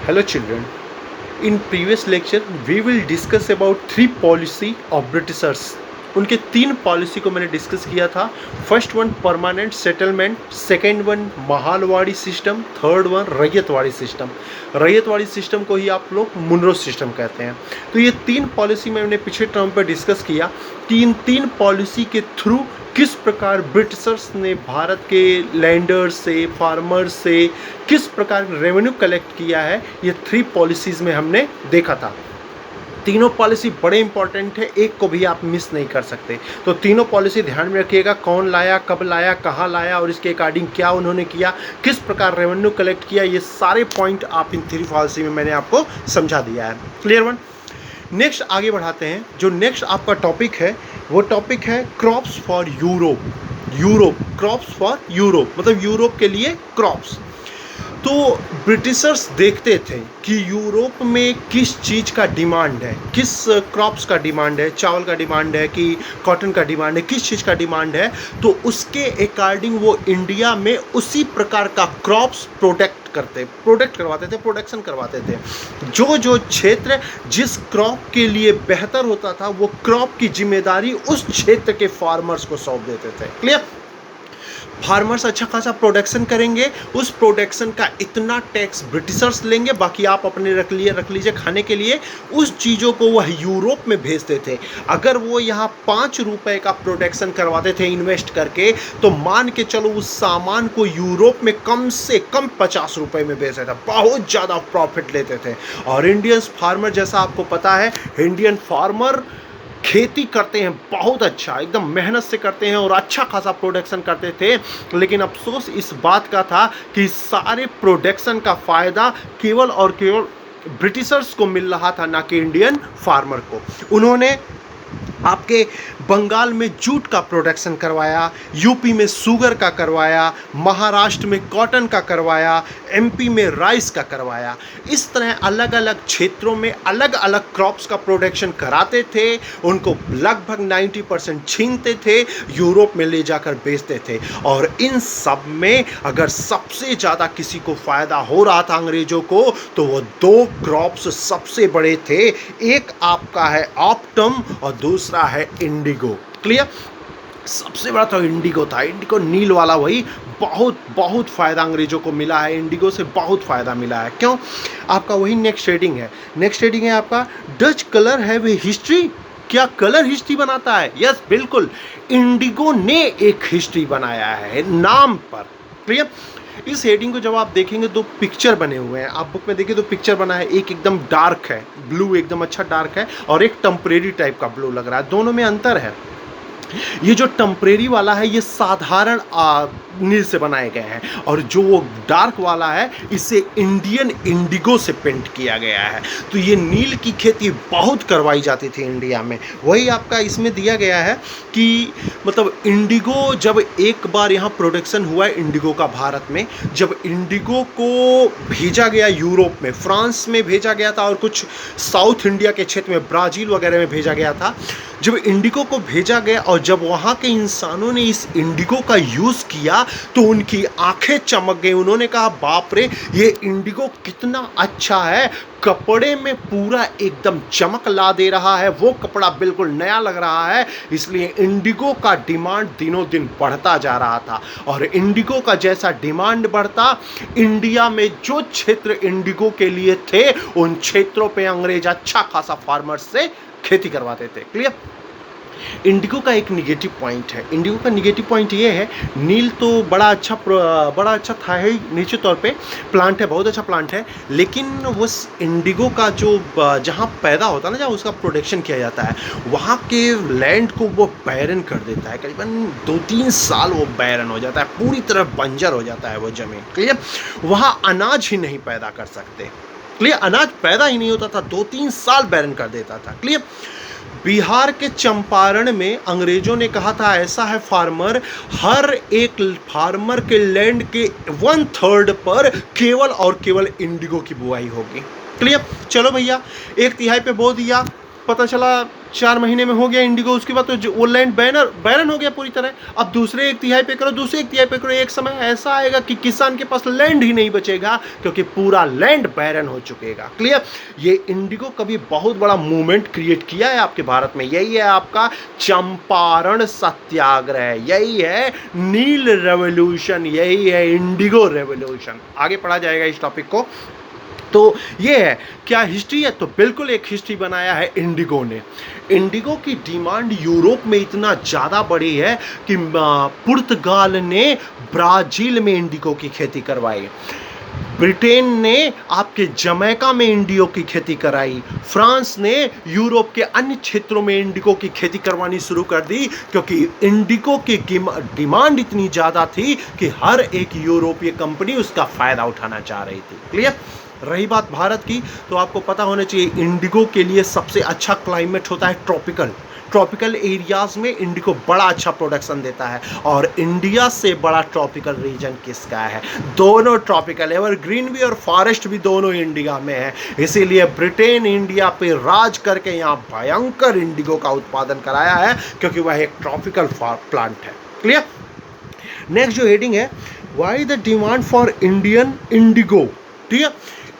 Hello children. In previous lecture we will discuss about three policy of Britishers. उनके तीन policy को मैंने discuss किया था. First one permanent settlement, second one Mahalwari system, third one ryotwari system. Ryotwari system को ही आप लोग मुनरो सिस्टम कहते हैं. तो ये तीन पॉलिसी मैंने पिछले टर्म पर डिस्कस किया कि इन तीन पॉलिसी के थ्रू किस प्रकार ब्रिटिशर्स ने भारत के लैंडर्स से, फार्मर्स से किस प्रकार रेवेन्यू कलेक्ट किया है, ये थ्री पॉलिसीज़ में हमने देखा था. तीनों पॉलिसी बड़े इंपॉर्टेंट है, एक को भी आप मिस नहीं कर सकते. तो तीनों पॉलिसी ध्यान में रखिएगा, कौन लाया, कब लाया, कहाँ लाया और इसके अकॉर्डिंग क्या उन्होंने किया, किस प्रकार रेवेन्यू कलेक्ट किया, ये सारे पॉइंट आप इन थ्री पॉलिसी में मैंने आपको समझा दिया है. Clear one. नेक्स्ट आगे बढ़ाते हैं. जो नेक्स्ट आपका टॉपिक है वो टॉपिक है crops for Europe. Crops for Europe मतलब यूरोप के लिए क्रॉप्स. तो ब्रिटिशर्स देखते थे कि यूरोप में किस चीज़ का डिमांड है, किस क्रॉप्स का डिमांड है, चावल का डिमांड है कि कॉटन का डिमांड है, किस चीज़ का डिमांड है. तो उसके अकॉर्डिंग वो इंडिया में उसी प्रकार का क्रॉप्स प्रोडक्शन करवाते थे. जो क्षेत्र जिस क्रॉप के लिए बेहतर होता था वो क्रॉप की जिम्मेदारी उस क्षेत्र के फार्मर्स को सौंप देते थे. क्लियर. फार्मर्स अच्छा खासा प्रोडक्शन करेंगे, उस प्रोडक्शन का इतना टैक्स ब्रिटिशर्स लेंगे, बाकी आप अपने रख लीजिए खाने के लिए. उस चीज़ों को वह यूरोप में भेजते थे. अगर वो यहाँ 5 रुपए का प्रोडक्शन करवाते थे इन्वेस्ट करके, तो मान के चलो उस सामान को यूरोप में कम से कम 50 रुपए में बेचते थे. बहुत ज़्यादा प्रॉफिट लेते थे. और इंडियन फार्मर, जैसा आपको पता है, इंडियन फार्मर खेती करते हैं बहुत अच्छा, एकदम मेहनत से करते हैं और अच्छा खासा प्रोडक्शन करते थे. लेकिन अफसोस इस बात का था कि सारे प्रोडक्शन का फ़ायदा केवल और केवल ब्रिटिशर्स को मिल रहा था, ना कि इंडियन फार्मर को. उन्होंने आपके बंगाल में जूट का प्रोडक्शन करवाया, यूपी में शुगर का करवाया, महाराष्ट्र में कॉटन का करवाया, एमपी में राइस का करवाया. इस तरह अलग अलग क्षेत्रों में अलग अलग क्रॉप्स का प्रोडक्शन कराते थे. उनको लगभग 90% छीनते थे, यूरोप में ले जाकर बेचते थे. और इन सब में अगर सबसे ज़्यादा किसी को फ़ायदा हो रहा था अंग्रेज़ों को, तो वो दो क्रॉप्स सबसे बड़े थे. एक आपका है ऑप्टम और दूसरा है इंडिगो. क्लियर. सबसे बड़ा तो इंडिगो था. इंडिगो नील वाला, वही बहुत फ़ायदा अंग्रेज़ों को मिला है. इंडिगो से बहुत फ़ायदा मिला है. क्यों? आपका वही नेक्स्ट हेडिंग है आपका Dutch colour have a history. क्या कलर हिस्ट्री बनाता है? यस, बिल्कुल. इंडिगो ने एक हिस्ट्री बनाया है नाम पर. क्लियर. इस हेडिंग को जब आप देखेंगे, दो पिक्चर बने हुए हैं. आप बुक में देखिए, दो पिक्चर बना है. एक एकदम डार्क है, ब्लू एकदम अच्छा डार्क है, और एक टेम्परेरी टाइप का ब्लू लग रहा है. दोनों में अंतर है. ये जो टेम्परेरी वाला है ये साधारण नील से बनाए गए हैं, और जो वो डार्क वाला है इसे इंडियन इंडिगो से पेंट किया गया है. तो ये नील की खेती बहुत करवाई जाती थी इंडिया में. वही आपका इसमें दिया गया है कि मतलब इंडिगो जब एक बार यहाँ प्रोडक्शन हुआ है इंडिगो का भारत में, जब इंडिगो को भेजा गया यूरोप में, फ्रांस में भेजा गया था और कुछ साउथ इंडिया के क्षेत्र में, ब्राज़ील वगैरह में भेजा गया था. जब इंडिगो को भेजा गया और जब वहाँ के इंसानों ने इस इंडिगो का यूज़ किया तो उनकी आंखें चमक गई. उन्होंने कहा, बाप रे, ये इंडिगो कितना अच्छा है, कपड़े में पूरा एकदम चमक ला दे रहा है, वो कपड़ा बिल्कुल नया लग रहा है. इसलिए इंडिगो का डिमांड दिनों दिन बढ़ता जा रहा था. और इंडिगो का जैसा डिमांड बढ़ता, इंडिया में जो क्षेत्र इंडिगो के लिए थे उन क्षेत्रों पे अंग्रेज अच्छा खासा फार्मर्स से खेती करवाते थे. क्लियर. इंडिगो का एक निगेटिव पॉइंट है. इंडिगो का निगेटिव पॉइंट ये है, नील तो बड़ा अच्छा था ही, निश्चित तौर पे प्लांट है, बहुत अच्छा प्लांट है. लेकिन वो इंडिगो का जो जहाँ पैदा होता है ना, जहाँ उसका प्रोडक्शन किया जाता है, वहाँ के लैंड को वो बैरन कर देता है. करीबन 2-3 साल वो बैरन हो जाता है, पूरी तरह बंजर हो जाता है वो ज़मीन. क्लियर. वहाँ अनाज ही नहीं पैदा कर सकते. क्लियर. अनाज पैदा ही नहीं होता था, 2-3 साल बैरन कर देता था. क्लियर. बिहार के चंपारण में अंग्रेजों ने कहा था, ऐसा है फार्मर, हर एक फार्मर के लैंड के 1/3 पर केवल और केवल इंडिगो की बुआई होगी. क्लियर. चलो भैया, 1/3 पे बो दिया, पता चला 4 महीने में हो गया इंडिगो, उसके बाद तो वो लैंड बैरन हो गया पूरी तरह। अब दूसरे 1/3 पे करो, दूसरे 1/3 पे करो, एक समय ऐसा आएगा कि किसान के पास लैंड ही नहीं बचेगा, क्योंकि पूरा लैंड बैरन हो चुकेगा। क्लियर? ये इंडिगो कभी बहुत बड़ा मूवमेंट क्रिएट किया है आपके भारत में। यही है आपका चंपारण सत्याग्रह, यही है नील रेवोल्यूशन, यही है इंडिगो रेवोल्यूशन। आगे पढ़ा जाएगा इस टॉपिक को। तो ये है क्या हिस्ट्री है? तो बिल्कुल एक हिस्ट्री बनाया है इंडिगो ने। इंडिगो की डिमांड यूरोप में इतना ज़्यादा बढ़ी है कि पुर्तगाल ने ब्राज़ील में इंडिगो की खेती करवाई, ब्रिटेन ने आपके जमैका में इंडिगो की खेती कराई, फ्रांस ने यूरोप के अन्य क्षेत्रों में इंडिगो की खेती करवानी शुरू कर दी, क्योंकि इंडिगो की डिमांड इतनी ज़्यादा थी कि हर एक यूरोपीय कंपनी उसका फ़ायदा उठाना चाह रही थी। क्लियर? रही बात भारत की, तो आपको पता होना चाहिए इंडिगो के लिए सबसे अच्छा क्लाइमेट होता है ट्रॉपिकल एरियाज में इंडिगो बड़ा अच्छा प्रोडक्शन देता है। और इंडिया से बड़ा ट्रॉपिकल रीजन किसका है? दोनों ट्रॉपिकल, एवरग्रीन भी और फॉरेस्ट भी दोनों इंडिया में है। इसीलिए ब्रिटेन इंडिया पे राज करके यहाँ भयंकर इंडिगो का उत्पादन कराया है, क्योंकि वह एक ट्रॉपिकल प्लांट है। क्लियर? नेक्स्ट जो हेडिंग है, why the demand for Indian Indigo. ठीक है,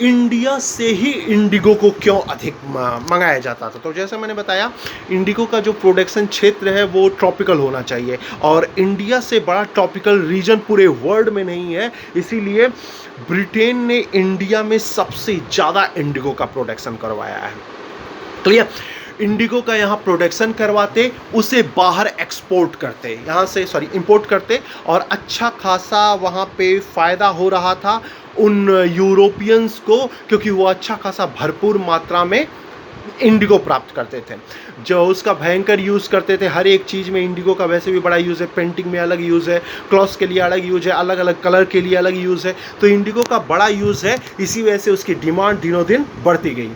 इंडिया से ही इंडिगो को क्यों अधिक मंगाया जाता था? तो जैसे मैंने बताया, इंडिगो का जो प्रोडक्शन क्षेत्र है वो ट्रॉपिकल होना चाहिए, और इंडिया से बड़ा ट्रॉपिकल रीजन पूरे वर्ल्ड में नहीं है। इसीलिए ब्रिटेन ने इंडिया में सबसे ज़्यादा इंडिगो का प्रोडक्शन करवाया है। क्लियर? इंडिगो का यहाँ प्रोडक्शन करवाते, उसे बाहर एक्सपोर्ट करते, यहाँ से इंपोर्ट करते, और अच्छा खासा वहाँ पे फ़ायदा हो रहा था उन यूरोपियंस को, क्योंकि वो अच्छा खासा भरपूर मात्रा में इंडिगो प्राप्त करते थे, जो उसका भयंकर यूज़ करते थे। हर एक चीज़ में इंडिगो का वैसे भी बड़ा यूज़ है, पेंटिंग में अलग यूज़ है, क्लॉथ्स के लिए अलग यूज़ है, अलग अलग कलर के लिए अलग यूज़ है, तो इंडिगो का बड़ा यूज़ है। इसी वजह से उसकी डिमांड दिनों दिन बढ़ती गई।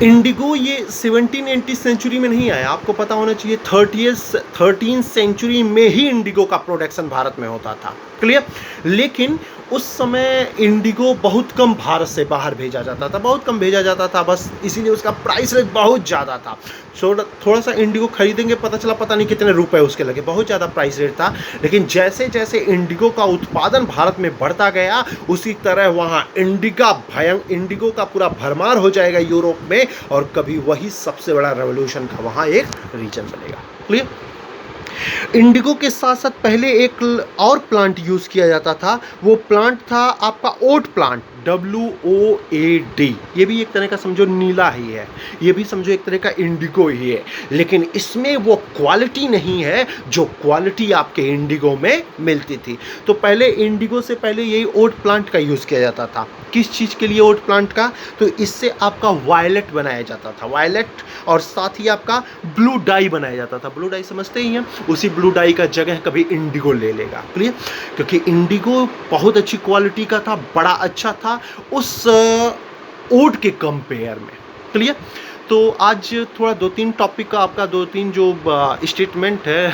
इंडिगो ये 17वीं सेंचुरी में नहीं आया, आपको पता होना चाहिए 13वीं सेंचुरी में ही इंडिगो का प्रोडक्शन भारत में होता था। क्लियर? लेकिन उस समय इंडिगो बहुत कम भारत से बाहर भेजा जाता था, बहुत कम भेजा जाता था, बस इसीलिए उसका प्राइस रेट बहुत ज़्यादा था। थोड़ा सा इंडिगो खरीदेंगे, पता नहीं कितने रुपए उसके लगे, बहुत ज़्यादा प्राइस रेट था। लेकिन जैसे जैसे इंडिगो का उत्पादन भारत में बढ़ता गया, उसी तरह वहाँ इंडिगो का पूरा भरमार हो जाएगा यूरोप में, और कभी वही सबसे बड़ा रेवोल्यूशन का वहाँ एक रीजन बनेगा। क्लियर? इंडिगो के साथ साथ पहले एक और प्लांट यूज़ किया जाता था, वो प्लांट था आपका ओट प्लांट, WOAD। ये भी एक तरह का समझो नीला ही है, ये भी समझो एक तरह का इंडिगो ही है, लेकिन इसमें वो क्वालिटी नहीं है जो क्वालिटी आपके इंडिगो में मिलती थी। तो पहले इंडिगो से पहले यही ओट प्लांट का यूज़ किया जाता था। किस चीज़ के लिए ओट प्लांट का? तो इससे आपका वायलेट बनाया जाता था, वायलेट, और साथ ही आपका ब्लू डाई बनाया जाता था। ब्लू डाई समझते ही हैं, उसी ब्लू डाई का जगह कभी इंडिगो ले लेगा। क्लियर? क्योंकि इंडिगो बहुत अच्छी क्वालिटी का था, बड़ा अच्छा था उस ओट के कंपेयर में। क्लियर? तो आज थोड़ा 2-3 टॉपिक का आपका 2-3 जो स्टेटमेंट है,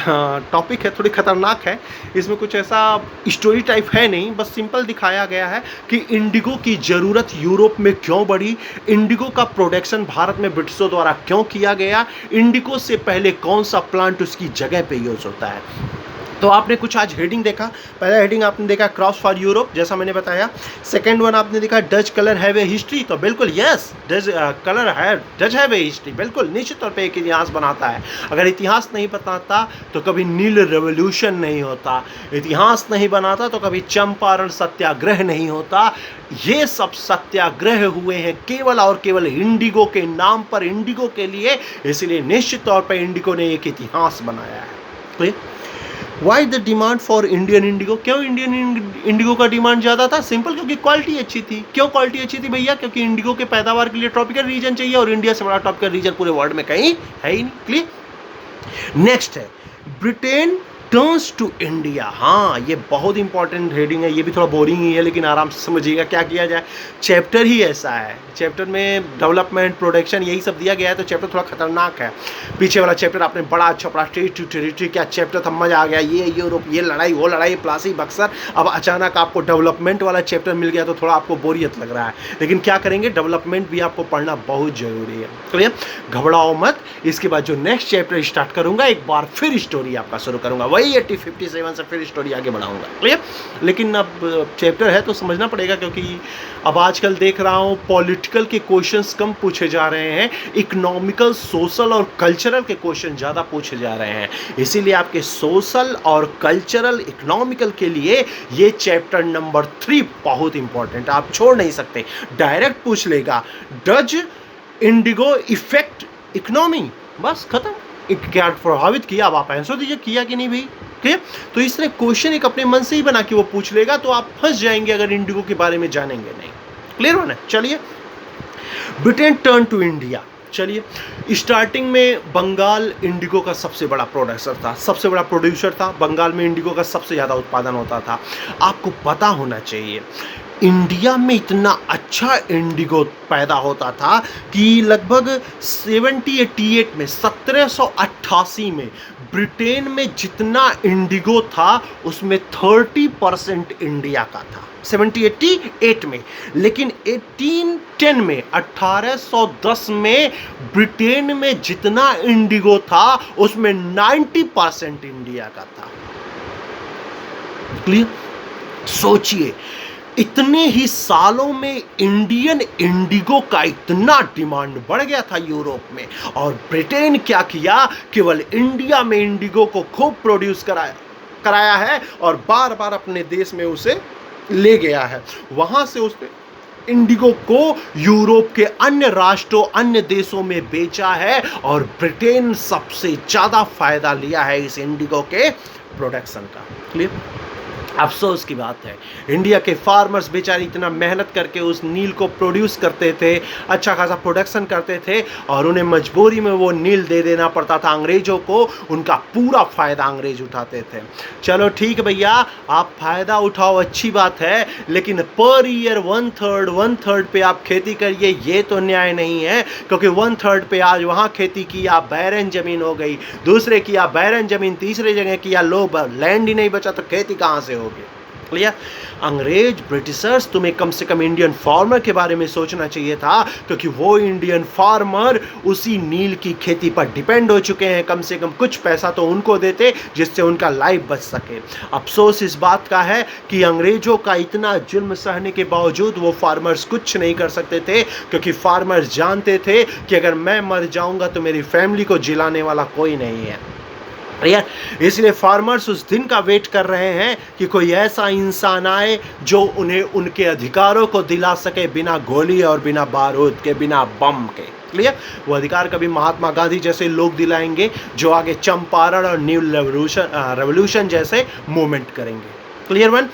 टॉपिक है, थोड़ी खतरनाक है। इसमें कुछ ऐसा स्टोरी टाइप है नहीं, बस सिंपल दिखाया गया है कि इंडिगो की ज़रूरत यूरोप में क्यों बढ़ी, इंडिगो का प्रोडक्शन भारत में ब्रिटिशों द्वारा क्यों किया गया, इंडिगो से पहले कौन सा प्लांट उसकी जगह पे यूज़ होता है। तो आपने कुछ आज हेडिंग देखा। पहला हेडिंग आपने देखा क्रॉस फॉर यूरोप, जैसा मैंने बताया। सेकंड वन आपने देखा Dutch colour have a history. तो बिल्कुल yes, Dutch have a history, बिल्कुल निश्चित तौर पे एक इतिहास बनाता है। अगर इतिहास नहीं बताता तो कभी नील रेवोल्यूशन नहीं होता, इतिहास नहीं बनाता तो कभी चंपारण सत्याग्रह नहीं होता। ये सब सत्याग्रह हुए हैं केवल और केवल इंडिगो के नाम पर, इंडिगो के लिए। इसलिए निश्चित तौर पर इंडिगो ने एक इतिहास बनाया है। Clear? Y the demand for Indian indigo. क्यों इंडियन इंडिगो का डिमांड ज़्यादा था? सिंपल, क्योंकि क्वालिटी अच्छी थी। क्यों क्वालिटी अच्छी थी भैया? क्योंकि इंडिगो के पैदावार के लिए ट्रॉपिकल रीजन चाहिए, और इंडिया से बड़ा ट्रॉपिकल रीजन पूरे वर्ल्ड में कहीं है ही नहीं। क्लियर? नेक्स्ट है ब्रिटेन टर्न्स टू इंडिया। हाँ, ये बहुत इंपॉर्टेंट हेडिंग है, ये भी थोड़ा बोरिंग ही है लेकिन आराम से समझिएगा क्या किया जाए। चैप्टर ही ऐसा है, चैप्टर में डेवलपमेंट, प्रोडक्शन यही सब दिया गया है, तो चैप्टर थोड़ा खतरनाक है। पीछे वाला चैप्टर आपने बड़ा अच्छा पढ़ा, टेरिटरी टू टेरिटरी, क्या चैप्टर था, मजा आ गया, ये यूरोप, ये लड़ाई, वो लड़ाई, प्लासी बक्सर। अब अचानक आपको डेवलपमेंट वाला चैप्टर मिल गया तो थोड़ा आपको बोरियत लग रहा है, लेकिन क्या करेंगे, डेवलपमेंट भी आपको पढ़ना बहुत जरूरी है। क्लियर? घबराओ मत, इसके बाद जो नेक्स्ट चैप्टर स्टार्ट करूंगा एक बार फिर स्टोरी आपका शुरू करूंगा, वही 8057 से फिर स्टोरी आगे बढ़ाऊंगा। क्लियर? लेकिन अब चैप्टर है तो समझना पड़ेगा, क्योंकि अब आजकल देख रहा हूँ पॉलिटिकल के क्वेश्चंस कम पूछे जा रहे हैं, इकोनॉमिकल, सोशल और कल्चरल के क्वेश्चन ज़्यादा पूछे जा रहे हैं। इसीलिए आपके सोशल और कल्चरल, इकोनॉमिकल के लिए ये चैप्टर नंबर 3 बहुत इंपॉर्टेंट है, आप छोड़ नहीं सकते। डायरेक्ट पूछ लेगा, डज इंडिगो इफेक्ट इकोनॉमी, बस खत्म। क्या प्रभावित किया, अब आप आंसर दीजिए, किया कि नहीं भाई। ठीक, तो इस तरह क्वेश्चन एक अपने मन से ही बना के वो पूछ लेगा, तो आप फंस जाएंगे अगर इंडिगो के बारे में जानेंगे नहीं। क्लियर हो ना? चलिए, ब्रिटेन टर्न टू इंडिया। चलिए, स्टार्टिंग में बंगाल इंडिगो का सबसे बड़ा प्रोड्यूसर था, सबसे बड़ा प्रोड्यूसर था बंगाल में, इंडिगो का सबसे ज़्यादा उत्पादन होता था। आपको पता होना चाहिए इंडिया में इतना अच्छा इंडिगो पैदा होता था कि लगभग 1788 में, 1788 में ब्रिटेन में जितना इंडिगो था उसमें 30% इंडिया का था, 1788 में। लेकिन 1810 में, 1810 में ब्रिटेन में जितना इंडिगो था उसमें 90% इंडिया का था। क्लियर? सोचिए, इतने ही सालों में इंडियन इंडिगो का इतना डिमांड बढ़ गया था यूरोप में, और ब्रिटेन क्या किया, केवल इंडिया में इंडिगो को खूब प्रोड्यूस कराया है और बार बार अपने देश में उसे ले गया है। वहां से उसने इंडिगो को यूरोप के अन्य राष्ट्रों, अन्य देशों में बेचा है, और ब्रिटेन सबसे ज्यादा फायदा लिया है इस इंडिगो के प्रोडक्शन का। क्लियर? अफसोस की बात है, इंडिया के फार्मर्स बेचारे इतना मेहनत करके उस नील को प्रोड्यूस करते थे, अच्छा खासा प्रोडक्शन करते थे, और उन्हें मजबूरी में वो नील दे देना पड़ता था अंग्रेजों को, उनका पूरा फायदा अंग्रेज उठाते थे। चलो ठीक है भैया, आप फायदा उठाओ, अच्छी बात है, लेकिन पर ईयर 1/3 पे आप खेती करिए, ये तो न्याय नहीं है, क्योंकि 1/3 पे आज वहाँ खेती किया, बैरन जमीन हो गई, दूसरे किया बैरन जमीन, तीसरे जगह किया, लो लैंड ही नहीं बचा, तो खेती कहाँ से हो? क्लियर? अंग्रेज, ब्रिटिशर्स, तुम्हें कम से कम इंडियन फार्मर के बारे में सोचना चाहिए था, क्योंकि वो इंडियन फार्मर उसी नील की खेती पर डिपेंड हो चुके हैं। कम से कम कुछ पैसा तो उनको देते जिससे उनका लाइफ बच सके। अफसोस इस बात का है कि अंग्रेजों का इतना जुल्म सहने के बावजूद वो फार्मर्स कुछ नहीं कर सकते थे, क्योंकि फार्मर्स जानते थे कि अगर मैं मर जाऊंगा तो मेरी फैमिली को जिलाने वाला कोई नहीं है। यार, इसलिए फार्मर्स उस दिन का वेट कर रहे हैं कि कोई ऐसा इंसान आए जो उन्हें उनके अधिकारों को दिला सके, बिना गोली और बिना बारूद के, बिना बम के। क्लियर? वो अधिकार कभी महात्मा गांधी जैसे लोग दिलाएंगे जो आगे चंपारण और न्यू रेवोल्यूशन जैसे मूवमेंट करेंगे। Clear one?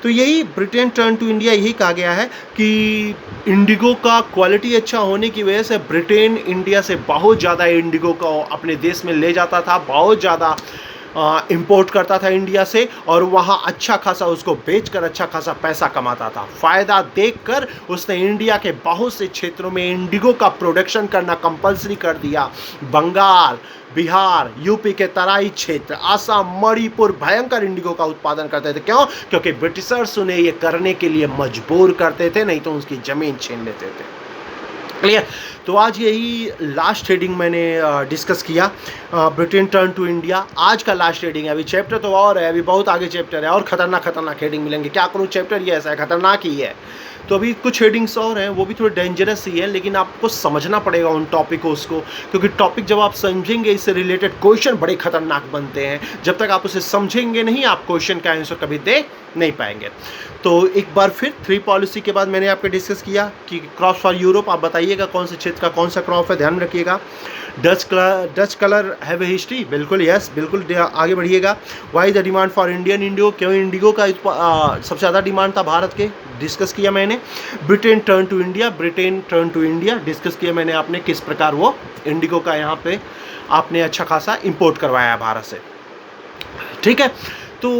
तो यही ब्रिटेन टर्न टू इंडिया, यही कहा गया है कि इंडिगो का क्वालिटी अच्छा होने की वजह से ब्रिटेन इंडिया से बहुत ज़्यादा इंडिगो को अपने देश में ले जाता था, बहुत ज़्यादा इंपोर्ट करता था इंडिया से, और वहाँ अच्छा खासा उसको बेचकर अच्छा खासा पैसा कमाता था। फ़ायदा देखकर उसने इंडिया के बहुत से क्षेत्रों में इंडिगो का प्रोडक्शन करना कंपलसरी कर दिया। बंगाल, बिहार, यूपी के तराई क्षेत्र, आसाम, मणिपुर भयंकर इंडिगो का उत्पादन करते थे। क्यों? क्योंकि ब्रिटिशर्स उन्हें ये करने के लिए मजबूर करते थे, नहीं तो उसकी ज़मीन छीन लेते थे। क्लियर? तो आज यही लास्ट हेडिंग मैंने डिस्कस किया, ब्रिटेन टर्न टू इंडिया। आज का लास्ट हेडिंग है, अभी चैप्टर तो और है, अभी बहुत आगे चैप्टर है और खतरनाक हेडिंग मिलेंगे। क्या करूँ, चैप्टर ये ऐसा है, खतरनाक ही है। तो अभी कुछ हेडिंग्स और हैं, वो भी थोड़े डेंजरस ही है, लेकिन आपको समझना पड़ेगा उन टॉपिकों को, क्योंकि टॉपिक जब आप समझेंगे, इससे रिलेटेड क्वेश्चन बड़े खतरनाक बनते हैं। जब तक आप उसे समझेंगे नहीं, आप क्वेश्चन का आंसर कभी दे नहीं पाएंगे। तो एक बार फिर 3 पॉलिसी के बाद मैंने आपको डिस्कस किया कि क्रॉप फॉर यूरोप, आप बताइएगा कौन से क्षेत्र का कौन सा क्रॉप है, ध्यान रखिएगा। Dutch colour have a history, बिल्कुल यस, बिल्कुल आगे बढ़िएगा। Why the demand for Indian indigo, क्यों इंडिगो का सबसे ज़्यादा डिमांड था भारत के, डिस्कस किया मैंने। Britain turn to India discuss किया मैंने आपने, किस प्रकार वो इंडिगो का यहाँ पे आपने अच्छा खासा इंपोर्ट करवाया भारत से। ठीक है। तो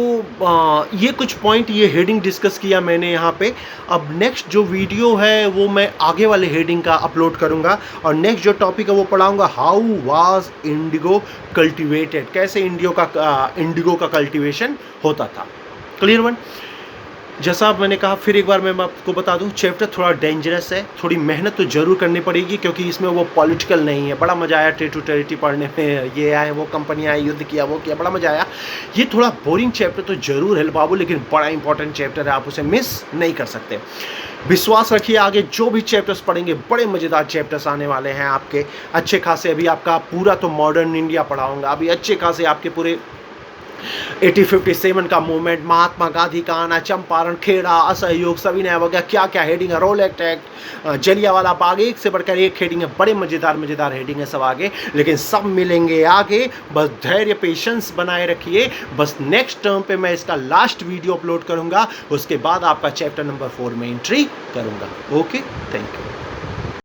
ये कुछ पॉइंट, ये हेडिंग डिस्कस किया मैंने यहाँ पे। अब नेक्स्ट जो वीडियो है वो मैं आगे वाले हेडिंग का अपलोड करूँगा, और नेक्स्ट जो टॉपिक है वो पढ़ाऊँगा, हाउ वाज इंडिगो कल्टिवेटेड, कैसे इंडिगो का कल्टिवेशन होता था। Clear one. जैसा मैंने कहा, फिर एक बार मैं आपको बता दूं, चैप्टर थोड़ा डेंजरस है, थोड़ी मेहनत तो ज़रूर करनी पड़ेगी, क्योंकि इसमें वो पॉलिटिकल नहीं है। बड़ा मज़ा आया टेरिटरी पढ़ने में, ये आए वो कंपनियाँ आई, युद्ध किया, वो किया, बड़ा मज़ा आया। ये थोड़ा बोरिंग चैप्टर तो ज़रूर है बाबू, लेकिन बड़ा इंपॉर्टेंट चैप्टर है, आप उसे मिस नहीं कर सकते। विश्वास रखिए, आगे जो भी चैप्टर्स पढ़ेंगे बड़े मज़ेदार चैप्टर्स आने वाले हैं आपके, अच्छे खासे। अभी आपका पूरा तो मॉडर्न इंडिया पढ़ाऊँगा, अभी अच्छे खासे आपके पूरे 1857 का मूवमेंट, महात्मा गांधी का आना, चंपारण, खेड़ा, असहयोग, सविनय वगैरह, क्या क्या हेडिंग है, रोल एक्ट, जलियांवाला बाग, एक से बढ़कर एक हेडिंग है, बड़े मज़ेदार हेडिंग है सब आगे, लेकिन सब मिलेंगे आगे। बस धैर्य, पेशेंस बनाए रखिए। बस नेक्स्ट टर्म पे मैं इसका लास्ट वीडियो अपलोड करूंगा, उसके बाद आपका चैप्टर नंबर 4 में एंट्री करूंगा। Okay, thank you.